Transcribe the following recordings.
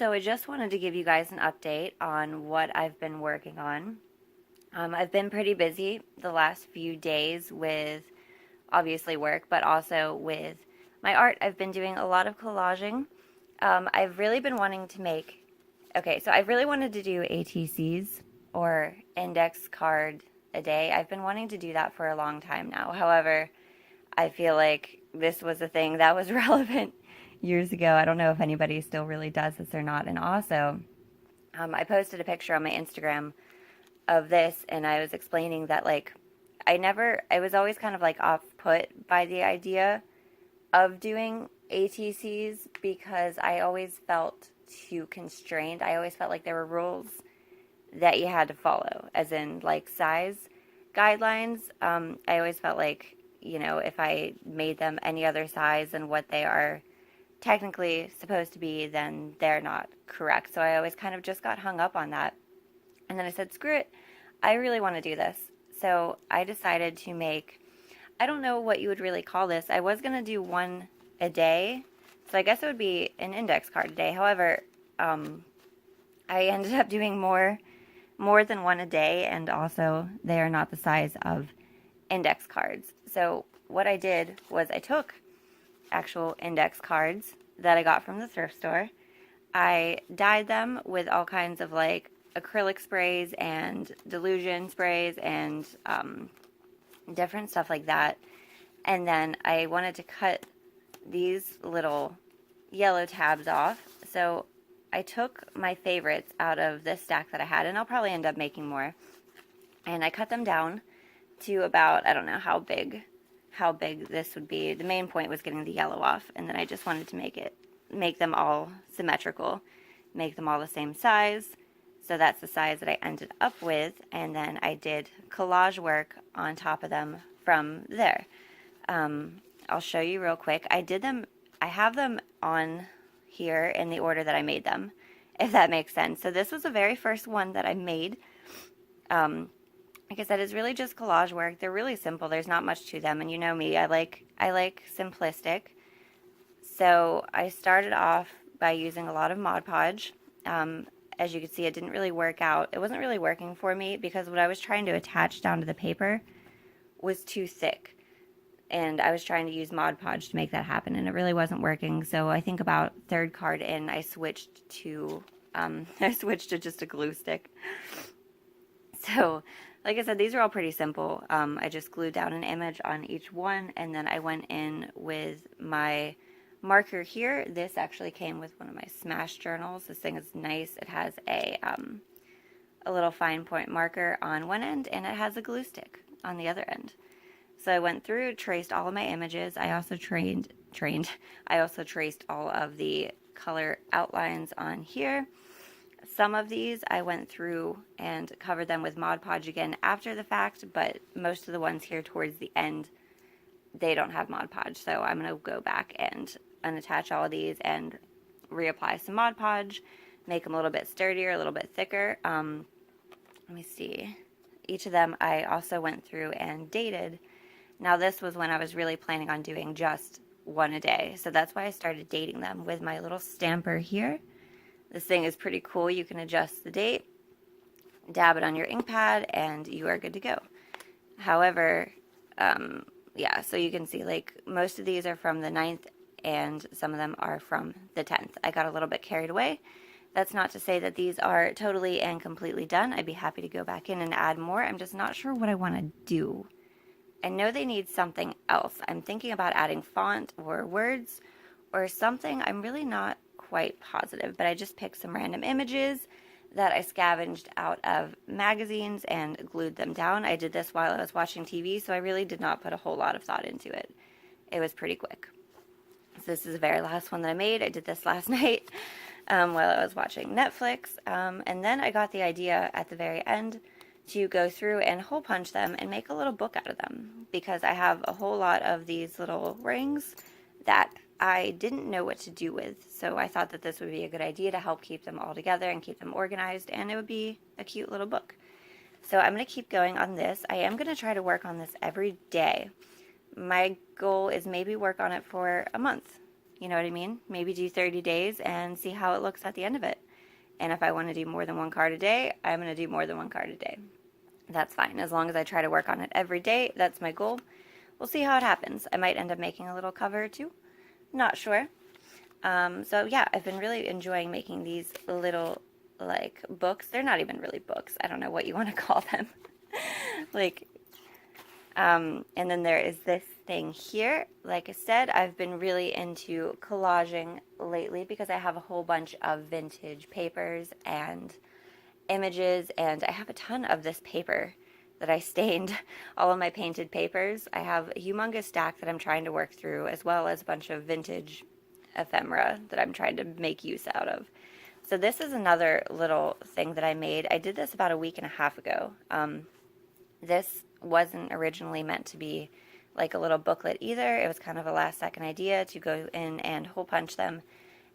So I just wanted to give you guys an update on what I've been working on. I've been pretty busy the last few days with obviously work, but also with my art. I've been doing a lot of collaging. I've really been wanting to make, okay, so I've really wanted to do ATCs or index card a day. I've been wanting to do that for a long time now. However, I feel like this was a thing that was relevant years ago. I don't know if anybody still really does this or not. And also, I posted a picture on my Instagram of this, and I was explaining that, like, I was always kind of like off put by the idea of doing ATCs because I always felt too constrained. I always felt like there were rules that you had to follow, as in like size guidelines. I always felt like, if I made them any other size than what they are technically supposed to be, then they're not correct. So I always kind of just got hung up on that. And then I said, screw it, I really want to do this. So I decided to make, I don't know what you would really call this. I was going to do one a day. So I guess it would be an index card a day. However, I ended up doing more than one a day, and also they are not the size of index cards. So what I did was I took actual index cards that I got from the thrift store. I dyed them with all kinds of like acrylic sprays and delusion sprays and different stuff like that. And then I wanted to cut these little yellow tabs off. So I took my favorites out of this stack that I had, and I'll probably end up making more. And I cut them down to about, I don't know how big this would be. The main point was getting the yellow off, and then I just wanted to make them all symmetrical, make them all the same size. So that's the size that I ended up with, and then I did collage work on top of them from there. I'll show you real quick. I have them on here in the order that I made them, if that makes sense. So this was the very first one that I made. Like I said, it's really just collage work. They're really simple. There's not much to them, and you know me, I like simplistic. So I started off by using a lot of Mod Podge. As you can see, it didn't really work out. It wasn't really working for me because what I was trying to attach down to the paper was too thick. And I was trying to use Mod Podge to make that happen, and it really wasn't working. So I think about third card in, I switched to just a glue stick. So, like I said, these are all pretty simple. I just glued down an image on each one, and then I went in with my marker here. This actually came with one of my Smash journals. This thing is nice. It has a little fine point marker on one end, and it has a glue stick on the other end. So I went through, traced all of my images. I also I also traced all of the color outlines on here. Some of these I went through and covered them with Mod Podge again after the fact, but most of the ones here towards the end, they don't have Mod Podge. So I'm going to go back and unattach all of these and reapply some Mod Podge, make them a little bit sturdier, a little bit thicker. Let me see. Each of them I also went through and dated. Now this was when I was really planning on doing just one a day. So that's why I started dating them with my little stamper here. This thing is pretty cool. You can adjust the date, dab it on your ink pad, and you are good to go. However, yeah, so you can see like most of these are from the 9th and some of them are from the 10th. I got a little bit carried away. That's not to say that these are totally and completely done. I'd be happy to go back in and add more. I'm just not sure what I want to do. I know they need something else. I'm thinking about adding font or words or something. I'm really not quite positive, but I just picked some random images that I scavenged out of magazines and glued them down. I did this while I was watching TV, so I really did not put a whole lot of thought into it. It was pretty quick. So this is the very last one that I made. I did this last night while I was watching Netflix, and then I got the idea at the very end to go through and hole punch them and make a little book out of them, because I have a whole lot of these little rings that I didn't know what to do with. So I thought that this would be a good idea to help keep them all together and keep them organized, and it would be a cute little book. So I'm going to keep going on this. I am going to try to work on this every day. My goal is maybe work on it for a month, You know what I mean? Maybe do 30 days and see how it looks at the end of it. And if I want to do more than one card a day, I'm going to do more than one card a day. That's fine. As long as I try to work on it every day, that's my goal. We'll see how it happens. I might end up making a little cover too. Not sure. So yeah, I've been really enjoying making these little like books. They're not even really books. I don't know what you want to call them. like, and then there is this thing here. Like I said, I've been really into collaging lately because I have a whole bunch of vintage papers and images, and I have a ton of this paper that I stained, all of my painted papers. I have a humongous stack that I'm trying to work through, as well as a bunch of vintage ephemera that I'm trying to make use out of. So this is another little thing that I made. I did this about a week and a half ago. This wasn't originally meant to be like a little booklet either. It was kind of a last second idea to go in and hole punch them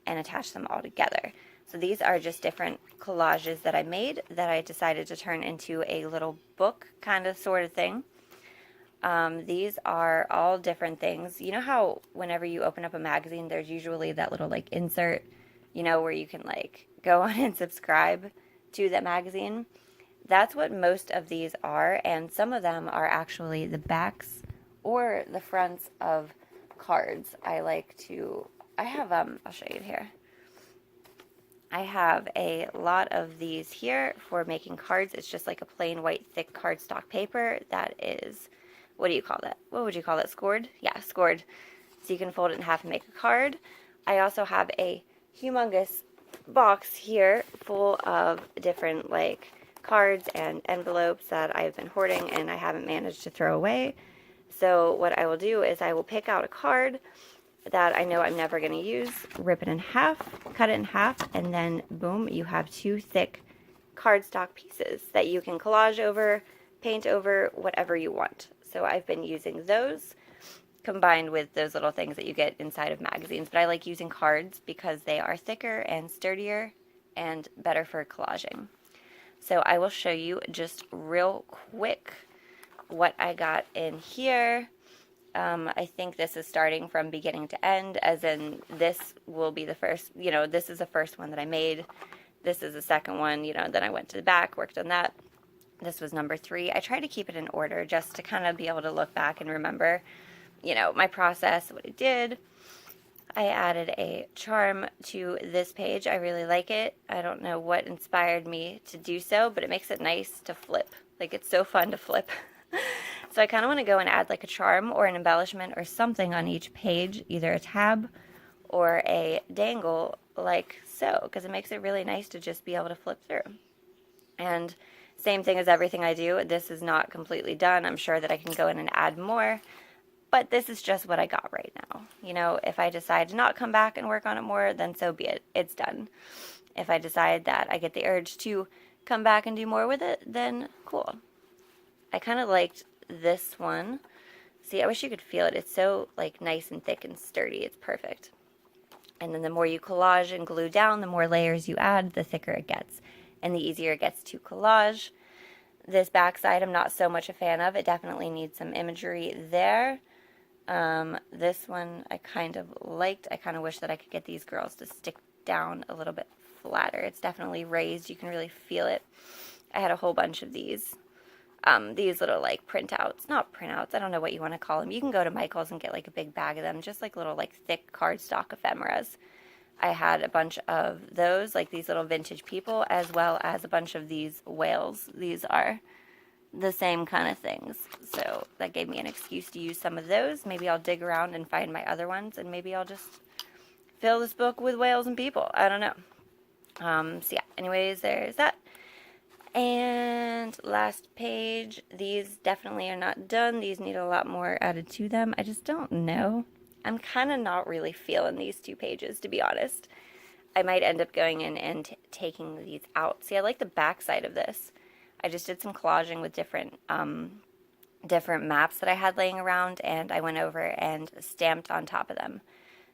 and attach them all together. So these are just different collages that I made that I decided to turn into a little book kind of sort of thing. These are all different things. You know how whenever you open up a magazine, there's usually that little like insert, you know, where you can like go on and subscribe to that magazine? That's what most of these are, and some of them are actually the backs or the fronts of cards. I have, I'll show you here. I have a lot of these here for making cards. It's just like a plain white thick cardstock paper that is, what do you call that? What would you call that? Scored? Yeah, scored. So you can fold it in half and make a card. I also have a humongous box here full of different like cards and envelopes that I've been hoarding and I haven't managed to throw away. So what I will do is I will pick out a card that I know I'm never going to use, rip it in half, cut it in half, and then boom, you have two thick cardstock pieces that you can collage over, paint over, whatever you want. So I've been using those combined with those little things that you get inside of magazines. But I like using cards because they are thicker and sturdier and better for collaging. So I will show you just real quick what I got in here. I think this is starting from beginning to end, as in this will be the first, you know, this is the first one that I made. This is the second one, you know, then I went to the back, worked on that. This was number 3. I try to keep it in order just to kind of be able to look back and remember, you know, my process, what I did. I added a charm to this page. I really like it. I don't know what inspired me to do so, but it makes it nice to flip. Like, it's so fun to flip. So I kind of want to go and add like a charm or an embellishment or something on each page, either a tab or a dangle like so, because it makes it really nice to just be able to flip through. And same thing as everything I do, this is not completely done. I'm sure that I can go in and add more, but this is just what I got right now. You know, if I decide to not come back and work on it more, then so be it. It's done. If I decide that I get the urge to come back and do more with it, then cool. I kind of liked this one. See, I wish you could feel it. It's so like nice and thick and sturdy. It's perfect. And then the more you collage and glue down, the more layers you add, the thicker it gets and the easier it gets to collage. This backside I'm not so much a fan of. It definitely needs some imagery there. This one I kind of liked. I kind of wish that I could get these girls to stick down a little bit flatter. It's definitely raised. You can really feel it. I had a whole bunch of these little like printouts, not printouts, I don't know what you want to call them. You can go to Michael's and get like a big bag of them, just like little like thick cardstock ephemeras. I had a bunch of those, like these little vintage people, as well as a bunch of these whales. These are the same kind of things. So that gave me an excuse to use some of those. Maybe I'll dig around and find my other ones, and maybe I'll just fill this book with whales and people. I don't know. So yeah, anyways, there's that. And last page, these definitely are not done. These need a lot more added to them. I just don't know. I'm kind of not really feeling these 2 pages, to be honest. I might end up going in and taking these out. See, I like the back side of this. I just did some collaging with different maps that I had laying around, and I went over and stamped on top of them.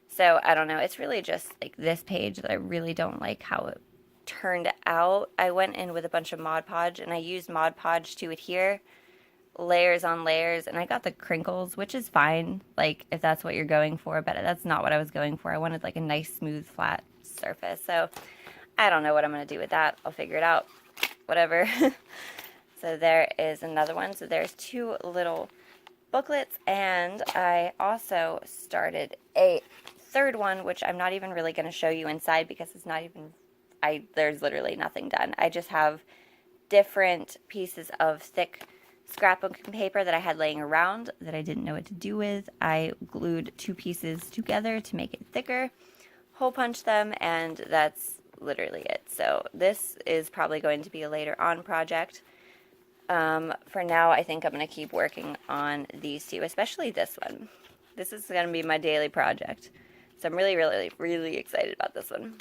So, I don't know. It's really just like this page that I really don't like how it turned out. I went in with a bunch of Mod Podge, and I used Mod Podge to adhere layers on layers, and I got the crinkles, which is fine, like if that's what you're going for, but that's not what I was going for. I wanted like a nice smooth flat surface. So I don't know what I'm going to do with that. I'll figure it out. Whatever. So there is another one. So there's 2 little booklets, and I also started a third one, which I'm not even really going to show you inside because it's not even, there's literally nothing done. I just have different pieces of thick scrapbooking paper that I had laying around that I didn't know what to do with. I glued 2 pieces together to make it thicker, hole punched them, and that's literally it. So this is probably going to be a later on project. For now, I think I'm going to keep working on these 2, especially this one. This is going to be my daily project. So I'm really, really, really excited about this one.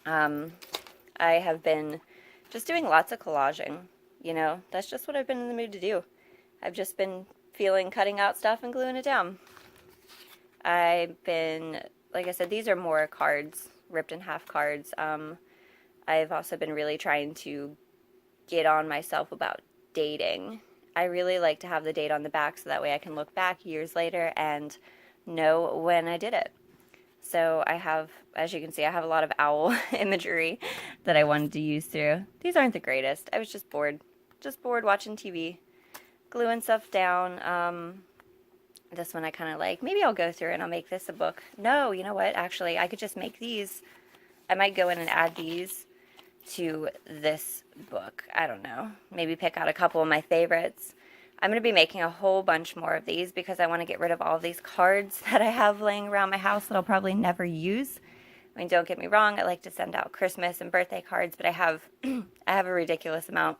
I have been just doing lots of collaging. You know, that's just what I've been in the mood to do. I've just been feeling cutting out stuff and gluing it down. I've been, like I said, these are more cards, ripped in half cards. I've also been really trying to get on myself about dating. I really like to have the date on the back so that way I can look back years later and know when I did it. So I have, as you can see, I have a lot of owl imagery that I wanted to use through. These aren't the greatest. I was just bored watching TV, gluing stuff down. This one I kind of like. Maybe I'll go through and I'll make this a book. No, you know what? Actually, I could just make these. I might go in and add these to this book. I don't know. Maybe pick out a couple of my favorites. I'm going to be making a whole bunch more of these because I want to get rid of all of these cards that I have laying around my house that I'll probably never use. I mean, don't get me wrong, I like to send out Christmas and birthday cards, but I have a ridiculous amount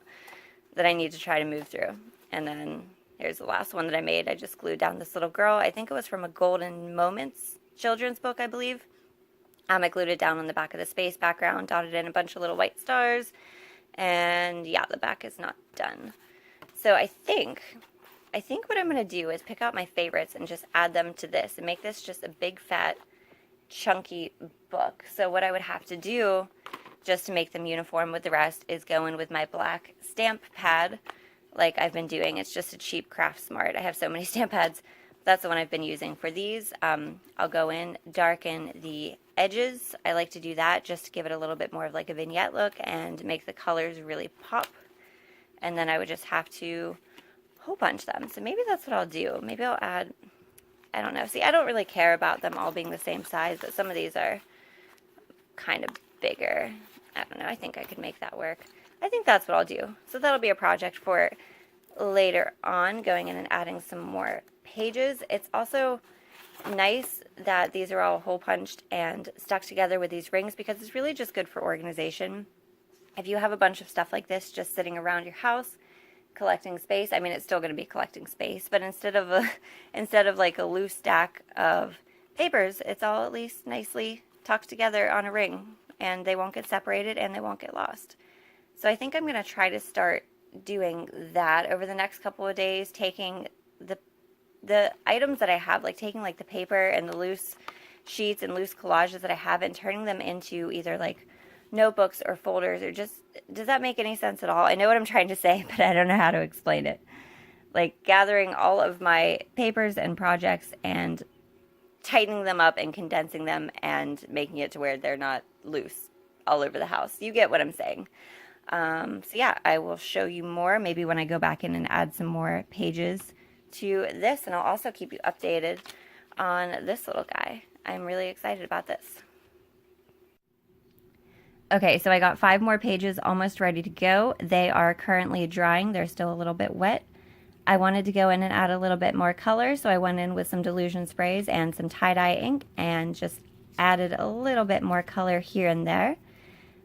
that I need to try to move through. And then here's the last one that I made. I just glued down this little girl. I think it was from a Golden Moments children's book, I believe. I glued it down on the back of the space background, dotted in a bunch of little white stars, and yeah, the back is not done. So I think what I'm going to do is pick out my favorites and just add them to this and make this just a big, fat, chunky book. So what I would have to do, just to make them uniform with the rest, is go in with my black stamp pad like I've been doing. It's just a cheap Craft Smart. I have so many stamp pads. That's the one I've been using for these. I'll go in, darken the edges. I like to do that just to give it a little bit more of like a vignette look and make the colors really pop. And then I would just have to hole punch them. So maybe that's what I'll do. Maybe I'll add, I don't know. See, I don't really care about them all being the same size, but some of these are kind of bigger. I don't know. I think I could make that work. I think that's what I'll do. So that'll be a project for later on, going in and adding some more pages. It's also nice that these are all hole punched and stuck together with these rings because it's really just good for organization. If you have a bunch of stuff like this just sitting around your house collecting space, I mean, it's still going to be collecting space, but instead of like a loose stack of papers, it's all at least nicely tucked together on a ring, and they won't get separated and they won't get lost. So I think I'm going to try to start doing that over the next couple of days, taking the items that I have, like taking like the paper and the loose sheets and loose collages that I have and turning them into either like notebooks or folders, or just, does that make any sense at all? I know what I'm trying to say, but I don't know how to explain it. Like gathering all of my papers and projects and tightening them up and condensing them and making it to where they're not loose all over the house. You get what I'm saying. So yeah, I will show you more maybe when I go back in and add some more pages to this, and I'll also keep you updated on this little guy. I'm really excited about this. Okay, so I got 5 more pages almost ready to go. They are currently drying. They're still a little bit wet. I wanted to go in and add a little bit more color, so I went in with some Delusion sprays and some tie-dye ink and just added a little bit more color here and there.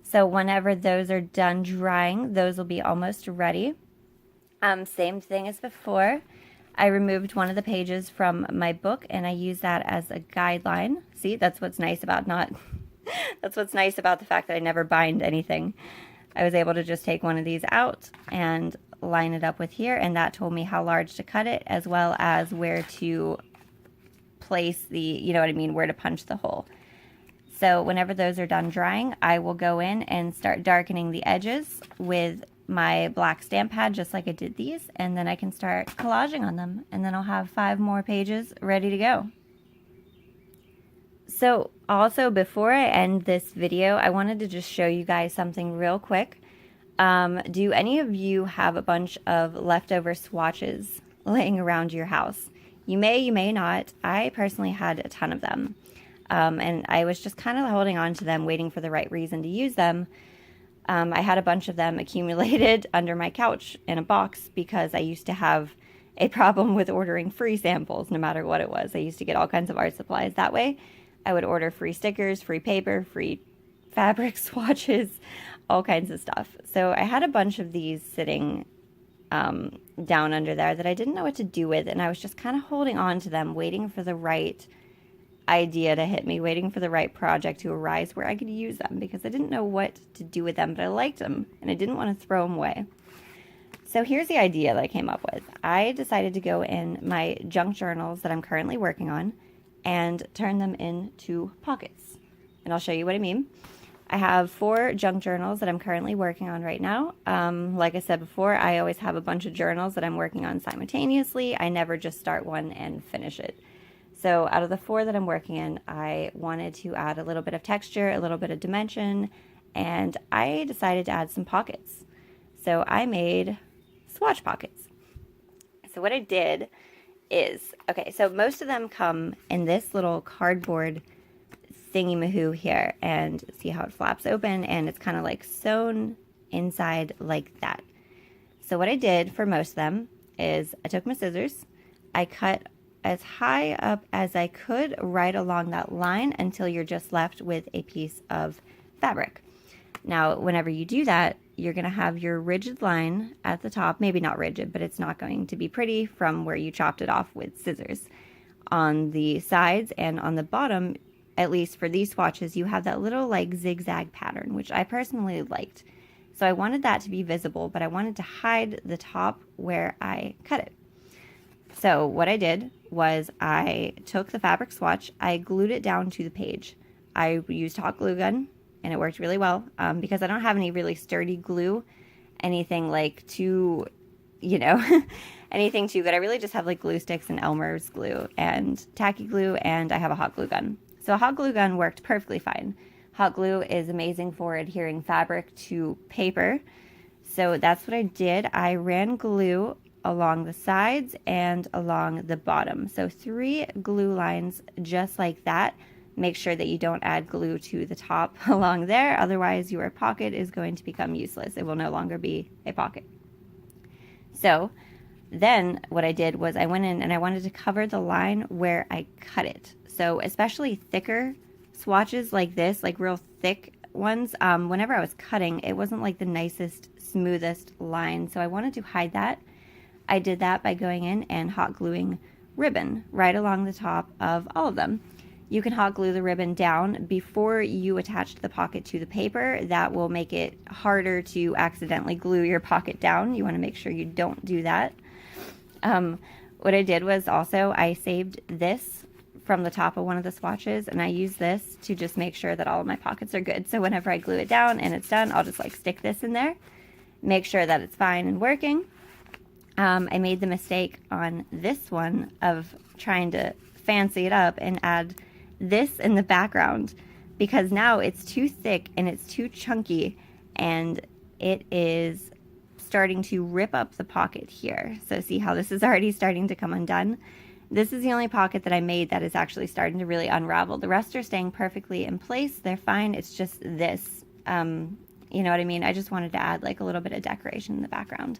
So whenever those are done drying, those will be almost ready. Same thing as before. I removed one of the pages from my book and I use that as a guideline. See, that's what's nice about that's what's nice about the fact that I never bind anything. I was able to just take one of these out and line it up with here, and that told me how large to cut it, as well as where to place the, you know what I mean, where to punch the hole. So whenever those are done drying, I will go in and start darkening the edges with my black stamp pad just like I did these, and then I can start collaging on them, and then I'll have 5 more pages ready to go. So also, before I end this video, I wanted to just show you guys something real quick. Do any of you have a bunch of leftover swatches laying around your house? You may not. I personally had a ton of them. And I was just kind of holding on to them, waiting for the right reason to use them. I had a bunch of them accumulated under my couch in a box because I used to have a problem with ordering free samples no matter what it was. I used to get all kinds of art supplies that way. I would order free stickers, free paper, free fabric swatches, all kinds of stuff. So I had a bunch of these sitting down under there that I didn't know what to do with, and I was just kind of holding on to them, waiting for the right idea to hit me, waiting for the right project to arise where I could use them, because I didn't know what to do with them, but I liked them, and I didn't want to throw them away. So here's the idea that I came up with. I decided to go in my junk journals that I'm currently working on and turn them into pockets. And I'll show you what I mean. I have 4 junk journals that I'm currently working on right now. Like I said before, I always have a bunch of journals that I'm working on simultaneously. I never just start one and finish it. So out of the 4 that I'm working in, I wanted to add a little bit of texture, a little bit of dimension, and I decided to add some pockets. So I made swatch pockets. So what I did is, okay, so most of them come in this little cardboard thingy-mahoo here, and see how it flaps open, and it's kind of like sewn inside like that. So what I did for most of them is I took my scissors, I cut as high up as I could right along that line until you're just left with a piece of fabric. Now, whenever you do that, you're going to have your rigid line at the top, maybe not rigid, but it's not going to be pretty from where you chopped it off with scissors. On the sides and on the bottom, at least for these swatches, you have that little like zigzag pattern, which I personally liked. So I wanted that to be visible, but I wanted to hide the top where I cut it. So what I did was I took the fabric swatch, I glued it down to the page. I used hot glue gun, and it worked really well because I don't have any really sturdy glue, anything like too, anything too good. I really just have like glue sticks and Elmer's glue and tacky glue, and I have a hot glue gun. So a hot glue gun worked perfectly fine. Hot glue is amazing for adhering fabric to paper. So that's what I did. I ran glue along the sides and along the bottom. So 3 glue lines just like that. Make sure that you don't add glue to the top along there, otherwise your pocket is going to become useless. It will no longer be a pocket. So then what I did was I went in and I wanted to cover the line where I cut it. So especially thicker swatches like this, like real thick ones, whenever I was cutting, it wasn't like the nicest, smoothest line. So I wanted to hide that. I did that by going in and hot gluing ribbon right along the top of all of them. You can hot glue the ribbon down before you attach the pocket to the paper. That will make it harder to accidentally glue your pocket down. You want to make sure you don't do that. What I did was also I saved this from the top of one of the swatches, and I use this to just make sure that all of my pockets are good. So whenever I glue it down and it's done, I'll just like stick this in there, make sure that it's fine and working. I made the mistake on this one of trying to fancy it up and add this in the background, because now it's too thick and it's too chunky and it is starting to rip up the pocket here. So see how this is already starting to come undone? This is the only pocket that I made that is actually starting to really unravel. The rest are staying perfectly in place. They're fine. It's just this, you know what I mean? I just wanted to add like a little bit of decoration in the background.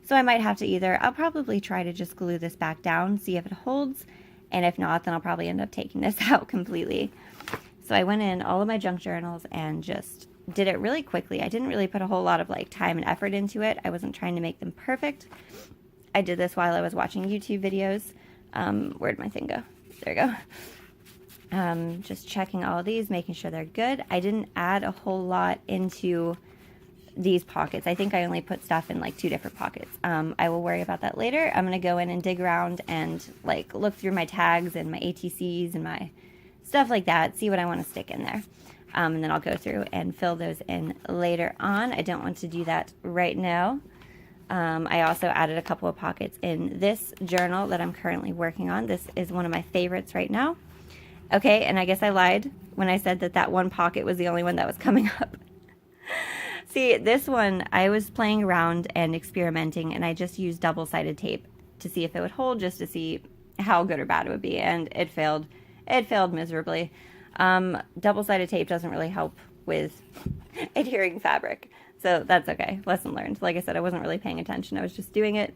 So I might have to I'll probably try to just glue this back down, see if it holds. And if not, then I'll probably end up taking this out completely. So I went in all of my junk journals and just did it really quickly. I didn't really put a whole lot of like time and effort into it. I wasn't trying to make them perfect. I did this while I was watching YouTube videos. Where'd my thing go? There we go. Just checking all of these, making sure they're good. I didn't add a whole lot into these pockets. I think I only put stuff in like 2 different pockets. I will worry about that later. I'm going to go in and dig around and like look through my tags and my ATCs and my stuff like that, see what I want to stick in there. And then I'll go through and fill those in later on. I don't want to do that right now. I also added a couple of pockets in this journal that I'm currently working on. This is one of my favorites right now. Okay, and I guess I lied when I said that that one pocket was the only one that was coming up. See, this one, I was playing around and experimenting, and I just used double-sided tape to see if it would hold, just to see how good or bad it would be, and it failed. It failed miserably. Double-sided tape doesn't really help with adhering fabric, so that's okay. Lesson learned. Like I said, I wasn't really paying attention. I was just doing it.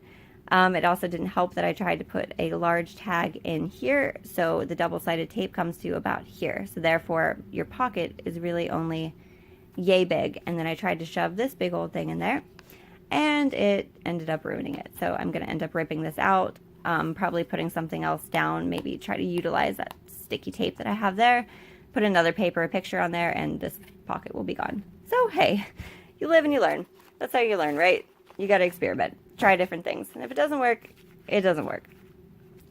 It also didn't help that I tried to put a large tag in here, so the double-sided tape comes to about here. So therefore, your pocket is really only yay big, and then I tried to shove this big old thing in there, and it ended up ruining it. So I'm going to end up ripping this out, probably putting something else down, maybe try to utilize that sticky tape that I have there, put another paper, a picture on there, and this pocket will be gone. So hey, you live and you learn. That's how you learn, right? You got to experiment, try different things, and if it doesn't work, it doesn't work.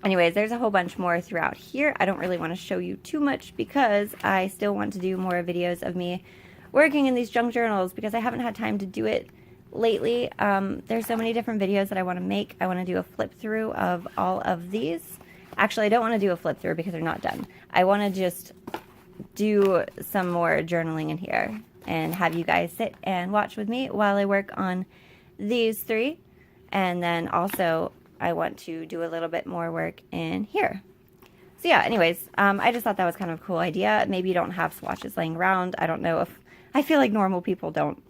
Anyways, there's a whole bunch more throughout here. I don't really want to show you too much because I still want to do more videos of me working in these junk journals because I haven't had time to do it lately. There's so many different videos that I want to make. I want to do a flip through of all of these. Actually, I don't want to do a flip through because they're not done. I want to just do some more journaling in here and have you guys sit and watch with me while I work on these three. And then also I want to do a little bit more work in here. So yeah, anyways, I just thought that was kind of a cool idea. Maybe you don't have swatches laying around. I don't know if, I feel like normal people don't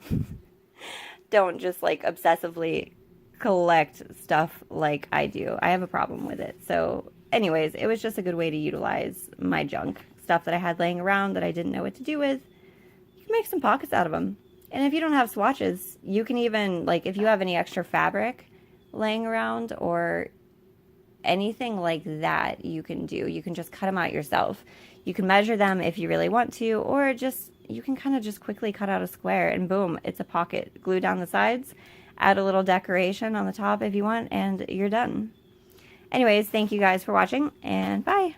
just like obsessively collect stuff like I do. I have a problem with it. So anyways, it was just a good way to utilize my junk stuff that I had laying around that I didn't know what to do with. You can make some pockets out of them. And if you don't have swatches, you can even, like, if you have any extra fabric laying around or anything like that, you can do. You can just cut them out yourself. You can measure them if you really want to, or just, you can kind of just quickly cut out a square and boom, it's a pocket. Glue down the sides, add a little decoration on the top if you want, and you're done. Anyways, thank you guys for watching, and bye.